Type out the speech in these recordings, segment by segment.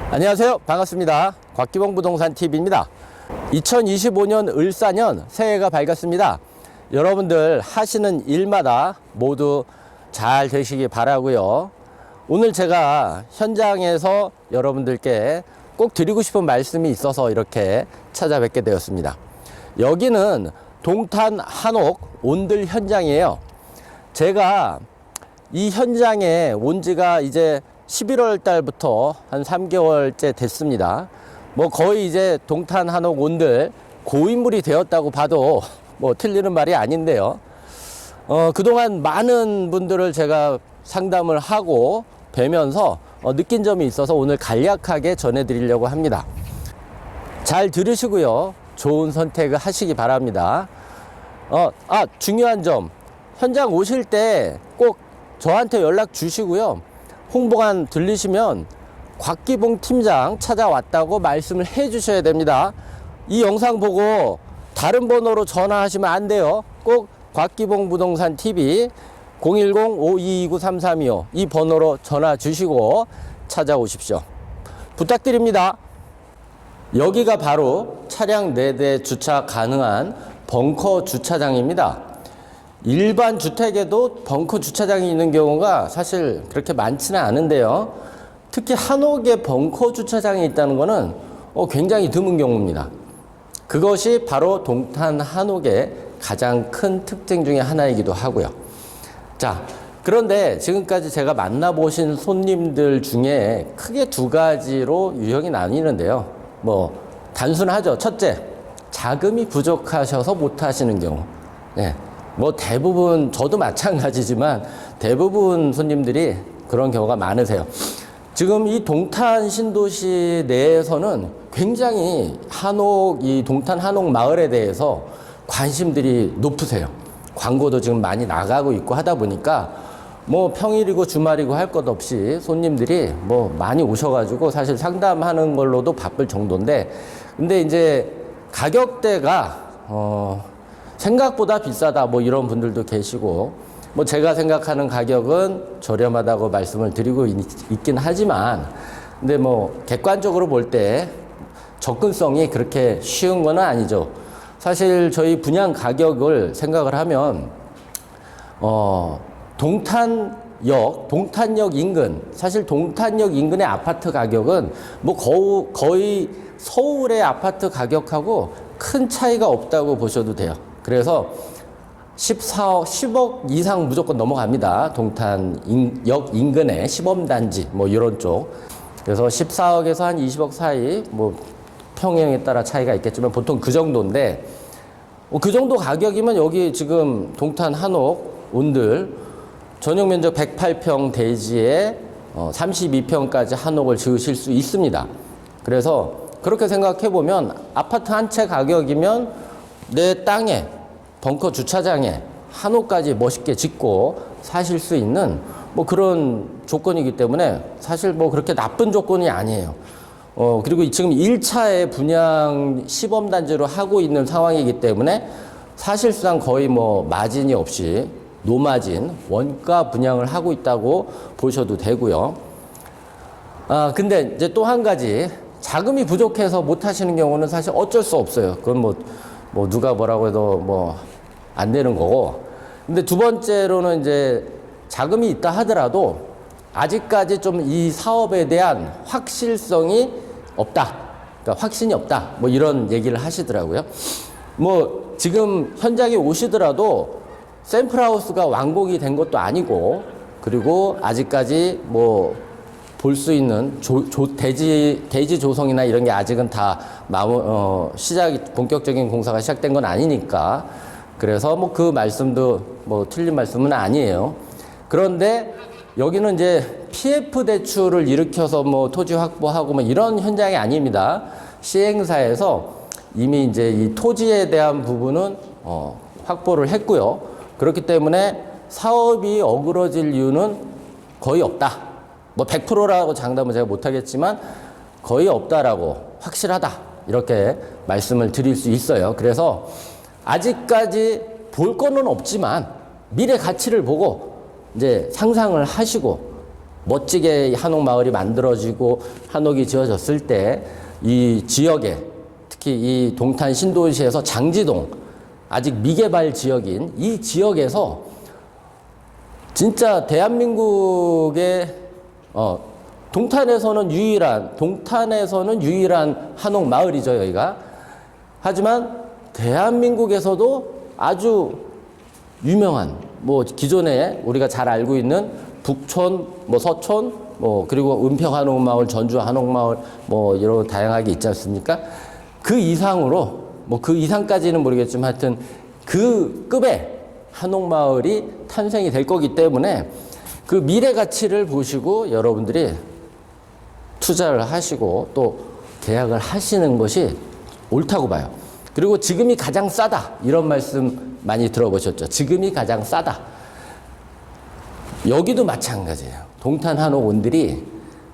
안녕하세요. 반갑습니다. 곽기봉 부동산 TV입니다. 2025년 을사년 새해가 밝았습니다. 여러분들 하시는 일마다 모두 잘 되시기 바라고요. 오늘 제가 현장에서 여러분들께 꼭 드리고 싶은 말씀이 있어서 이렇게 찾아뵙게 되었습니다. 여기는 동탄 한옥 온들 현장이에요. 제가 이 현장에 온 지가 이제 11월 달부터 한 3개월째 됐습니다. 뭐 거의 이제 동탄 한옥 온들 고인물이 되었다고 봐도 뭐 틀리는 말이 아닌데요. 그동안 많은 분들을 제가 상담을 하고 뵈면서 느낀 점이 있어서 오늘 간략하게 전해드리려고 합니다. 잘 들으시고요. 좋은 선택을 하시기 바랍니다. 중요한 점. 현장 오실 때 꼭 저한테 연락 주시고요. 홍보관 들리시면 곽기봉 팀장 찾아왔다고 말씀을 해 주셔야 됩니다. 이 영상 보고 다른 번호로 전화하시면 안 돼요. 꼭 곽기봉 부동산 TV 010-5229-3325 이 번호로 전화 주시고 찾아오십시오. 부탁드립니다. 여기가 바로 차량 4대 주차 가능한 벙커 주차장입니다. 일반 주택에도 벙커 주차장이 있는 경우가 사실 그렇게 많지는 않은데요. 특히 한옥에 벙커 주차장이 있다는 것은 굉장히 드문 경우입니다. 그것이 바로 동탄 한옥의 가장 큰 특징 중에 하나이기도 하고요. 자, 그런데 지금까지 제가 만나보신 손님들 중에 크게 두 가지로 유형이 나뉘는데요. 단순하죠. 첫째, 자금이 부족하셔서 못 하시는 경우. 네. 대부분, 저도 마찬가지지만 대부분 손님들이 그런 경우가 많으세요. 지금 이 동탄 신도시 내에서는 굉장히 이 동탄 한옥 마을에 대해서 관심들이 높으세요. 광고도 지금 많이 나가고 있고 하다 보니까 평일이고 주말이고 할 것 없이 손님들이 많이 오셔가지고 사실 상담하는 걸로도 바쁠 정도인데, 근데 이제 가격대가, 생각보다 비싸다 이런 분들도 계시고, 제가 생각하는 가격은 저렴하다고 말씀을 드리고 있긴 하지만, 근데 객관적으로 볼 때 접근성이 그렇게 쉬운 건 아니죠. 사실 저희 분양 가격을 생각을 하면 동탄역 인근, 사실 동탄역 인근의 아파트 가격은 거의 서울의 아파트 가격하고 큰 차이가 없다고 보셔도 돼요. 그래서 10억 이상 무조건 넘어갑니다. 동탄역 인근의 시범단지 이런 쪽. 그래서 14억에서 한 20억 사이 평형에 따라 차이가 있겠지만 보통 그 정도인데, 그 정도 가격이면 여기 지금 동탄 한옥 온들 전용 면적 108평 대지에 32평까지 한옥을 지으실 수 있습니다. 그래서 그렇게 생각해 보면 아파트 한 채 가격이면 내 땅에 벙커 주차장에 한옥까지 멋있게 짓고 사실 수 있는 그런 조건이기 때문에 사실 그렇게 나쁜 조건이 아니에요. 그리고 지금 1차에 분양 시범단지로 하고 있는 상황이기 때문에 사실상 거의 마진이 없이 노마진 원가 분양을 하고 있다고 보셔도 되고요. 근데 이제 또 한 가지, 자금이 부족해서 못 하시는 경우는 사실 어쩔 수 없어요. 그건 누가 뭐라고 해도 안 되는 거고. 근데 두 번째로는 이제 자금이 있다 하더라도 아직까지 좀 이 사업에 대한 확실성이 없다. 그러니까 확신이 없다. 이런 얘기를 하시더라고요. 지금 현장에 오시더라도 샘플하우스가 완공이 된 것도 아니고, 그리고 아직까지 볼 수 있는 대지 조성이나 이런 게 아직은 다 본격적인 공사가 시작된 건 아니니까. 그래서 그 말씀도 틀린 말씀은 아니에요. 그런데 여기는 이제 PF 대출을 일으켜서 토지 확보하고 이런 현장이 아닙니다. 시행사에서 이미 이제 이 토지에 대한 부분은 확보를 했고요. 그렇기 때문에 사업이 어그러질 이유는 거의 없다. 100%라고 장담은 제가 못하겠지만 거의 없다라고, 확실하다, 이렇게 말씀을 드릴 수 있어요. 그래서 아직까지 볼 거는 없지만 미래 가치를 보고 이제 상상을 하시고 멋지게 한옥마을이 만들어지고 한옥이 지어졌을 때 이 지역에 특히 이 동탄 신도시에서 장지동 아직 미개발 지역인 이 지역에서 진짜 대한민국의 동탄에서는 유일한 한옥 마을이죠, 여기가. 하지만 대한민국에서도 아주 유명한 뭐 기존에 우리가 잘 알고 있는 북촌, 뭐 서촌, 뭐 그리고 은평 한옥마을, 전주 한옥마을 뭐 이런 다양하게 있지 않습니까? 그 이상으로 뭐 그 이상까지는 모르겠지만 하여튼 그 급의 한옥마을이 탄생이 될 거기 때문에 그 미래 가치를 보시고 여러분들이 투자를 하시고 또 계약을 하시는 것이 옳다고 봐요. 그리고 지금이 가장 싸다 이런 말씀 많이 들어보셨죠? 지금이 가장 싸다. 여기도 마찬가지예요. 동탄 한옥원들이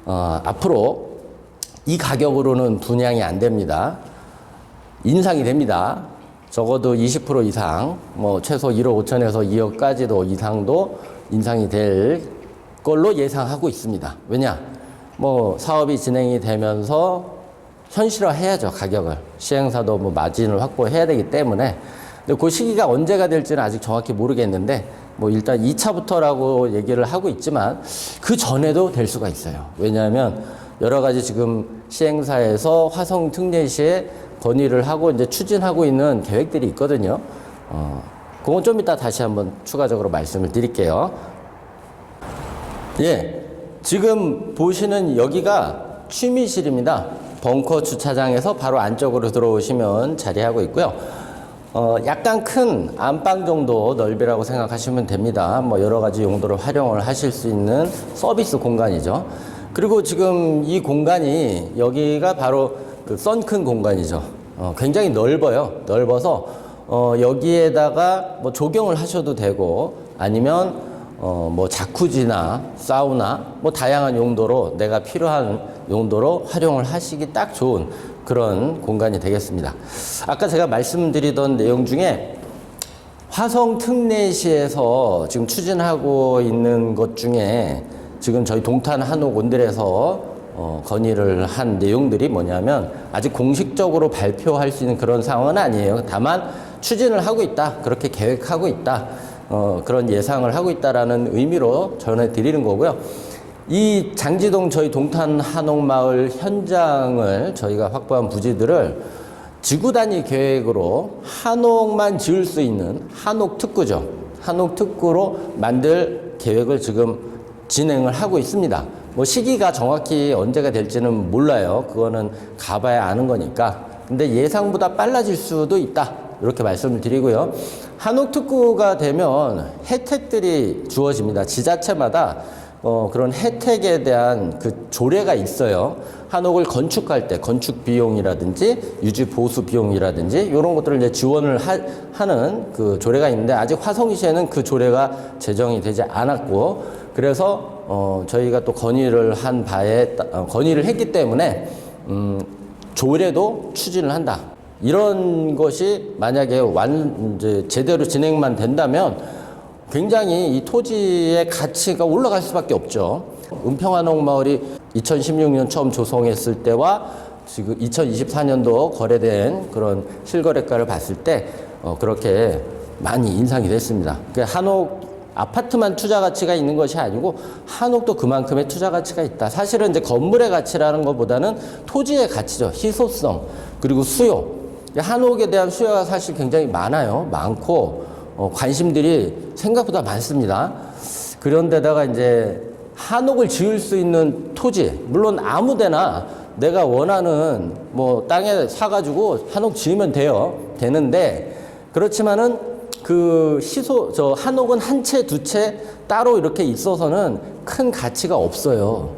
앞으로 이 가격으로는 분양이 안 됩니다. 인상이 됩니다. 적어도 20% 이상, 뭐 최소 1억 5천에서 2억까지도 이상도 인상이 될 걸로 예상하고 있습니다. 왜냐? 뭐 사업이 진행이 되면서 현실화해야죠, 가격을. 시행사도 뭐 마진을 확보해야 되기 때문에. 근데 그 시기가 언제가 될지는 아직 정확히 모르겠는데, 뭐 일단 2차부터라고 얘기를 하고 있지만 그 전에도 될 수가 있어요. 왜냐하면 여러 가지 지금 시행사에서 화성 특례시에 건의를 하고 이제 추진하고 있는 계획들이 있거든요. 그건 좀 이따 다시 한번 추가적으로 말씀을 드릴게요. 예. 지금 보시는 여기가 취미실입니다. 벙커 주차장에서 바로 안쪽으로 들어오시면 자리하고 있고요. 약간 큰 안방 정도 넓이라고 생각하시면 됩니다. 뭐 여러 가지 용도로 활용을 하실 수 있는 서비스 공간이죠. 그리고 지금 이 공간이 여기가 바로 그 썬큰 공간이죠. 굉장히 넓어요. 넓어서 여기에다가 뭐 조경을 하셔도 되고 아니면 뭐 자쿠지나 사우나 뭐 다양한 용도로 내가 필요한 용도로 활용을 하시기 딱 좋은 그런 공간이 되겠습니다. 아까 제가 말씀드리던 내용 중에 화성 특례시에서 지금 추진하고 있는 것 중에 지금 저희 동탄 한옥원들에서 건의를 한 내용들이 뭐냐면 아직 공식적으로 발표할 수 있는 그런 상황은 아니에요. 다만 추진을 하고 있다. 그렇게 계획하고 있다. 그런 예상을 하고 있다라는 의미로 전해드리는 거고요. 이 장지동 저희 동탄 한옥마을 현장을 저희가 확보한 부지들을 지구 단위 계획으로 한옥만 지을 수 있는 한옥 특구죠. 한옥 특구로 만들 계획을 지금 진행을 하고 있습니다. 뭐 시기가 정확히 언제가 될지는 몰라요. 그거는 가봐야 아는 거니까. 근데 예상보다 빨라질 수도 있다. 이렇게 말씀을 드리고요. 한옥 특구가 되면 혜택들이 주어집니다. 지자체마다 그런 혜택에 대한 그 조례가 있어요. 한옥을 건축할 때 건축 비용이라든지 유지 보수 비용이라든지 이런 것들을 이제 지원을 하는 그 조례가 있는데 아직 화성시에는 그 조례가 제정이 되지 않았고 그래서 저희가 또 건의를 한 바에 건의를 했기 때문에 조례도 추진을 한다. 이런 것이 만약에 이제 제대로 진행만 된다면 굉장히 이 토지의 가치가 올라갈 수밖에 없죠. 은평한옥마을이 2016년 처음 조성했을 때와 지금 2024년도 거래된 그런 실거래가를 봤을 때 그렇게 많이 인상이 됐습니다. 그러니까 한옥 아파트만 투자 가치가 있는 것이 아니고 한옥도 그만큼의 투자 가치가 있다. 사실은 이제 건물의 가치라는 것보다는 토지의 가치죠. 희소성 그리고 수요. 한옥에 대한 수요가 사실 굉장히 많고 관심들이 생각보다 많습니다. 그런데다가 이제 한옥을 지을 수 있는 토지, 물론 아무데나 내가 원하는 뭐 땅에 사가지고 한옥 지으면 되는데 그렇지만은 그 한옥은 한 채, 두 채 따로 이렇게 있어서는 큰 가치가 없어요.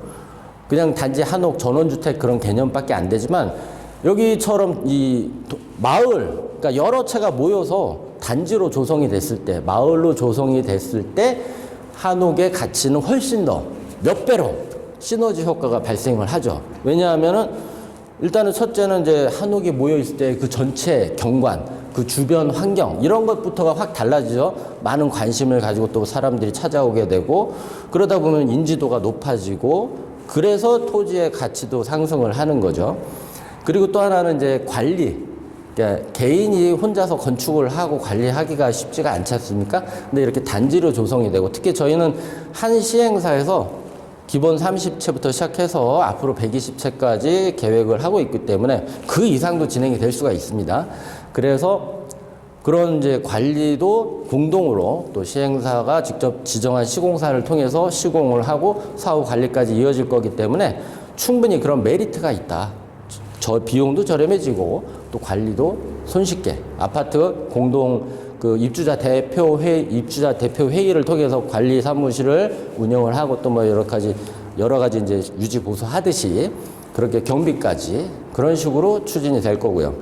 그냥 단지 한옥 전원주택 그런 개념밖에 안 되지만 여기처럼 이 마을, 그러니까 여러 채가 모여서 단지로 조성이 됐을 때, 마을로 조성이 됐을 때 한옥의 가치는 훨씬 더 몇 배로 시너지 효과가 발생을 하죠. 왜냐하면은 일단은 첫째는 이제 한옥이 모여 있을 때 그 전체 경관, 그 주변 환경 이런 것부터가 확 달라지죠. 많은 관심을 가지고 또 사람들이 찾아오게 되고 그러다 보면 인지도가 높아지고 그래서 토지의 가치도 상승을 하는 거죠. 그리고 또 하나는 이제 관리. 그러니까 개인이 혼자서 건축을 하고 관리하기가 쉽지가 않지 않습니까? 근데 이렇게 단지로 조성이 되고 특히 저희는 한 시행사에서 기본 30채부터 시작해서 앞으로 120채까지 계획을 하고 있기 때문에 그 이상도 진행이 될 수가 있습니다. 그래서 그런 이제 관리도 공동으로 또 시행사가 직접 지정한 시공사를 통해서 시공을 하고 사후 관리까지 이어질 거기 때문에 충분히 그런 메리트가 있다. 저 비용도 저렴해지고 또 관리도 손쉽게 아파트 공동 그 입주자 대표 회의를 통해서 관리 사무실을 운영을 하고 또 뭐 여러 가지 이제 유지 보수 하듯이 그렇게 경비까지 그런 식으로 추진이 될 거고요.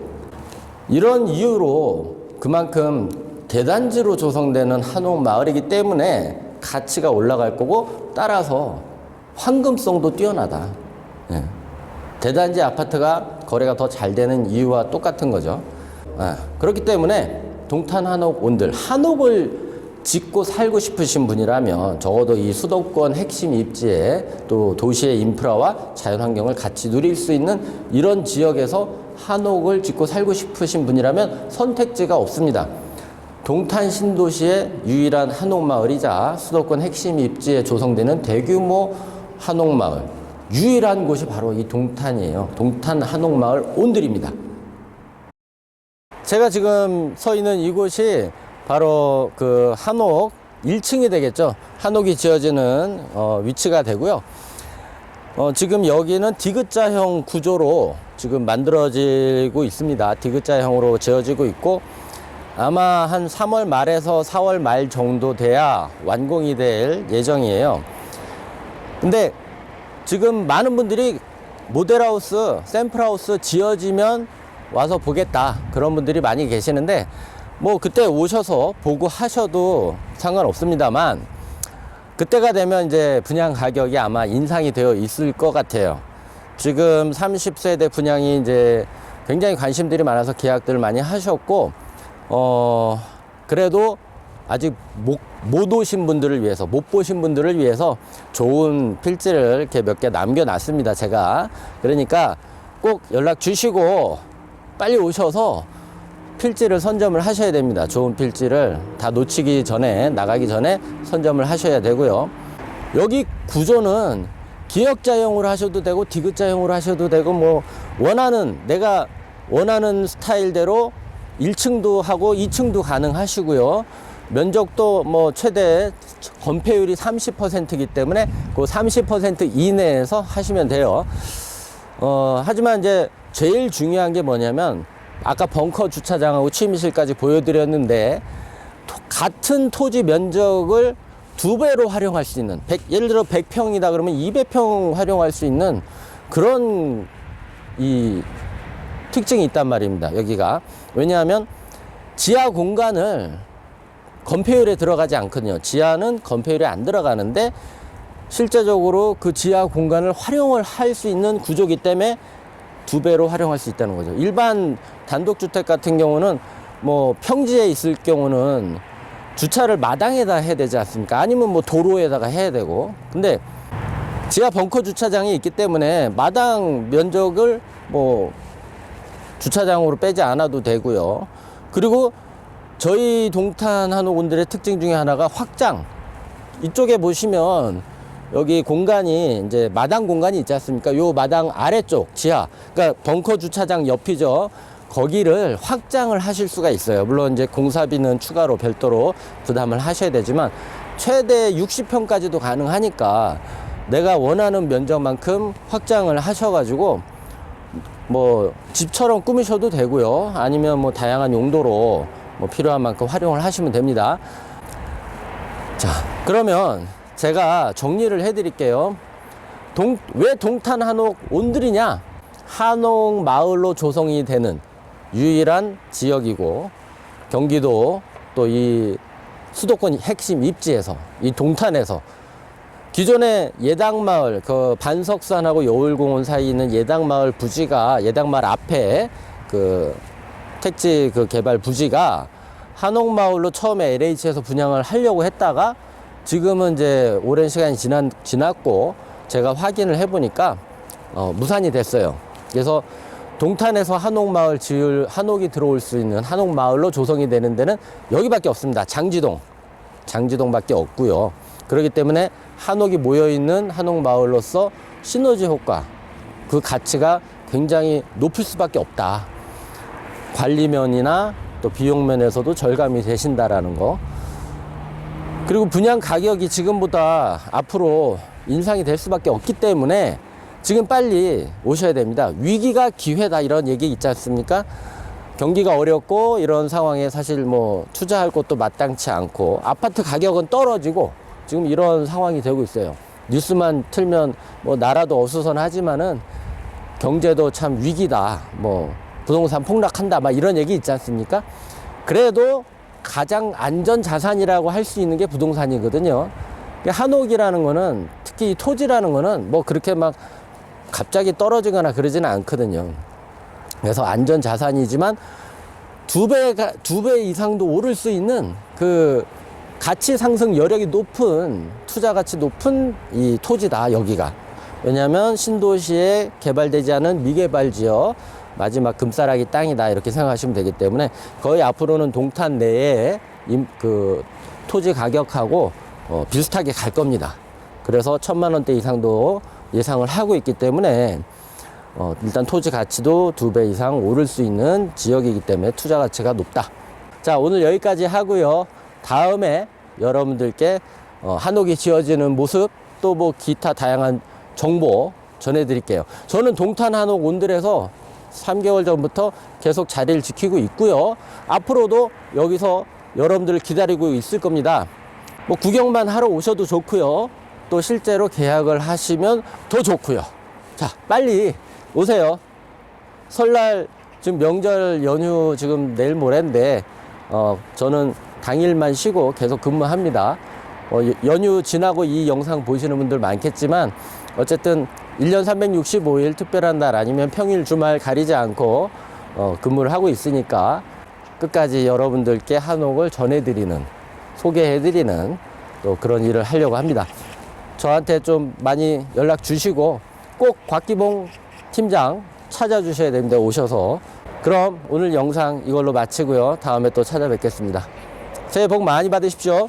이런 이유로 그만큼 대단지로 조성되는 한옥 마을이기 때문에 가치가 올라갈 거고 따라서 황금성도 뛰어나다. 예. 대단지 아파트가 거래가 더 잘 되는 이유와 똑같은 거죠. 그렇기 때문에 동탄 한옥온들, 한옥을 짓고 살고 싶으신 분이라면 적어도 이 수도권 핵심 입지에 또 도시의 인프라와 자연환경을 같이 누릴 수 있는 이런 지역에서 한옥을 짓고 살고 싶으신 분이라면 선택지가 없습니다. 동탄 신도시의 유일한 한옥마을이자 수도권 핵심 입지에 조성되는 대규모 한옥마을 유일한 곳이 바로 이 동탄이에요. 동탄 한옥마을 온들입니다. 제가 지금 서 있는 이곳이 바로 그 한옥 1층이 되겠죠. 한옥이 지어지는 위치가 되고요. 지금 여기는 디귿자형 구조로 지금 만들어지고 있습니다. 디귿자형으로 지어지고 있고 아마 한 3월 말에서 4월 말 정도 돼야 완공이 될 예정이에요. 근데 지금 많은 분들이 모델하우스, 샘플하우스 지어지면 와서 보겠다 그런 분들이 많이 계시는데 뭐 그때 오셔서 보고 하셔도 상관없습니다만 그때가 되면 이제 분양 가격이 아마 인상이 되어 있을 것 같아요. 지금 30세대 분양이 이제 굉장히 관심들이 많아서 계약들을 많이 하셨고 그래도 아직 못 오신 분들을 위해서 못 보신 분들을 위해서 좋은 필지를 이렇게 몇 개 남겨놨습니다. 제가 그러니까 꼭 연락 주시고 빨리 오셔서 필지를 선점을 하셔야 됩니다. 좋은 필지를 다 놓치기 전에 나가기 전에 선점을 하셔야 되고요. 여기 구조는 기역자형으로 하셔도 되고 디귿자형으로 하셔도 되고 뭐 내가 원하는 스타일대로 1층도 하고 2층도 가능하시고요. 면적도 뭐 최대 건폐율이 30%이기 때문에 그 30% 이내에서 하시면 돼요. 하지만 이제 제일 중요한 게 뭐냐면 아까 벙커 주차장하고 취미실까지 보여드렸는데 같은 토지 면적을 2배로 활용할 수 있는 예를 들어 100평이다 그러면 200평 활용할 수 있는 그런 이 특징이 있단 말입니다. 여기가 왜냐하면 지하 공간을 건폐율에 들어가지 않거든요. 지하는 건폐율에 안 들어가는데 실제적으로 그 지하 공간을 활용을 할 수 있는 구조이기 때문에 2배로 활용할 수 있다는 거죠. 일반 단독주택 같은 경우는 뭐 평지에 있을 경우는 주차를 마당에다 해야 되지 않습니까? 아니면 뭐 도로에다가 해야 되고. 근데 지하 벙커 주차장이 있기 때문에 마당 면적을 뭐 주차장으로 빼지 않아도 되고요. 그리고 저희 동탄 한옥온들의 특징 중에 하나가 확장. 이쪽에 보시면 여기 공간이 이제 마당 공간이 있지 않습니까? 요 마당 아래쪽 지하, 그러니까 벙커 주차장 옆이죠. 거기를 확장을 하실 수가 있어요. 물론 이제 공사비는 추가로 별도로 부담을 하셔야 되지만 최대 60평까지도 가능하니까 내가 원하는 면적만큼 확장을 하셔가지고 뭐 집처럼 꾸미셔도 되고요. 아니면 뭐 다양한 용도로 뭐 필요한 만큼 활용을 하시면 됩니다. 자, 그러면 제가 정리를 해드릴게요. 왜 동탄 한옥 온들이냐? 한옥 마을로 조성이 되는 유일한 지역이고 경기도 또 이 수도권 핵심 입지에서 이 동탄에서 기존의 예당마을 그 반석산하고 여울공원 사이에 있는 예당마을 부지가 예당마을 앞에 그 택지 그 개발 부지가 한옥마을로 처음에 LH에서 분양을 하려고 했다가 지금은 이제 오랜 시간이 지났고 제가 확인을 해보니까 무산이 됐어요. 그래서 동탄에서 한옥이 들어올 수 있는 한옥마을로 조성이 되는 데는 여기밖에 없습니다. 장지동밖에 없고요. 그렇기 때문에 한옥이 모여있는 한옥마을로서 시너지 효과, 그 가치가 굉장히 높을 수밖에 없다. 관리면이나 또 비용면에서도 절감이 되신다라는 거. 그리고 분양 가격이 지금보다 앞으로 인상이 될 수밖에 없기 때문에 지금 빨리 오셔야 됩니다. 위기가 기회다 이런 얘기 있지 않습니까? 경기가 어렵고 이런 상황에 사실 뭐 투자할 곳도 마땅치 않고 아파트 가격은 떨어지고 지금 이런 상황이 되고 있어요. 뉴스만 틀면 뭐 나라도 어수선하지만은 경제도 참 위기다. 뭐 부동산 폭락한다. 막 이런 얘기 있지 않습니까? 그래도 가장 안전 자산이라고 할 수 있는 게 부동산이거든요. 한옥이라는 거는 특히 이 토지라는 거는 뭐 그렇게 막 갑자기 떨어지거나 그러지는 않거든요. 그래서 안전 자산이지만 두 배 이상도 오를 수 있는 그 가치 상승 여력이 높은 투자 가치 높은 이 토지다 여기가. 왜냐하면 신도시에 개발되지 않은 미개발 지역 마지막 금싸라기 땅이다 이렇게 생각하시면 되기 때문에 거의 앞으로는 동탄 내에 그 토지 가격하고 비슷하게 갈 겁니다. 그래서 1,000만 원대 이상도 예상을 하고 있기 때문에 일단 토지 가치도 2배 이상 오를 수 있는 지역이기 때문에 투자 가치가 높다. 자, 오늘 여기까지 하고요. 다음에 여러분들께 한옥이 지어지는 모습 또 뭐 기타 다양한 정보 전해드릴게요. 저는 동탄 한옥 온들에서 3개월 전부터 계속 자리를 지키고 있고요. 앞으로도 여기서 여러분들을 기다리고 있을 겁니다. 뭐 구경만 하러 오셔도 좋고요. 또 실제로 계약을 하시면 더 좋고요. 자, 빨리 오세요. 설날 지금 명절 연휴 지금 내일 모레인데 저는 당일만 쉬고 계속 근무합니다. 연휴 지나고 이 영상 보시는 분들 많겠지만 어쨌든 1년 365일 특별한 날 아니면 평일 주말 가리지 않고 근무를 하고 있으니까 끝까지 여러분들께 한옥을 전해드리는, 소개해드리는 또 그런 일을 하려고 합니다. 저한테 좀 많이 연락 주시고 꼭 곽기봉 팀장 찾아주셔야 됩니다. 오셔서. 그럼 오늘 영상 이걸로 마치고요. 다음에 또 찾아뵙겠습니다. 새해 복 많이 받으십시오.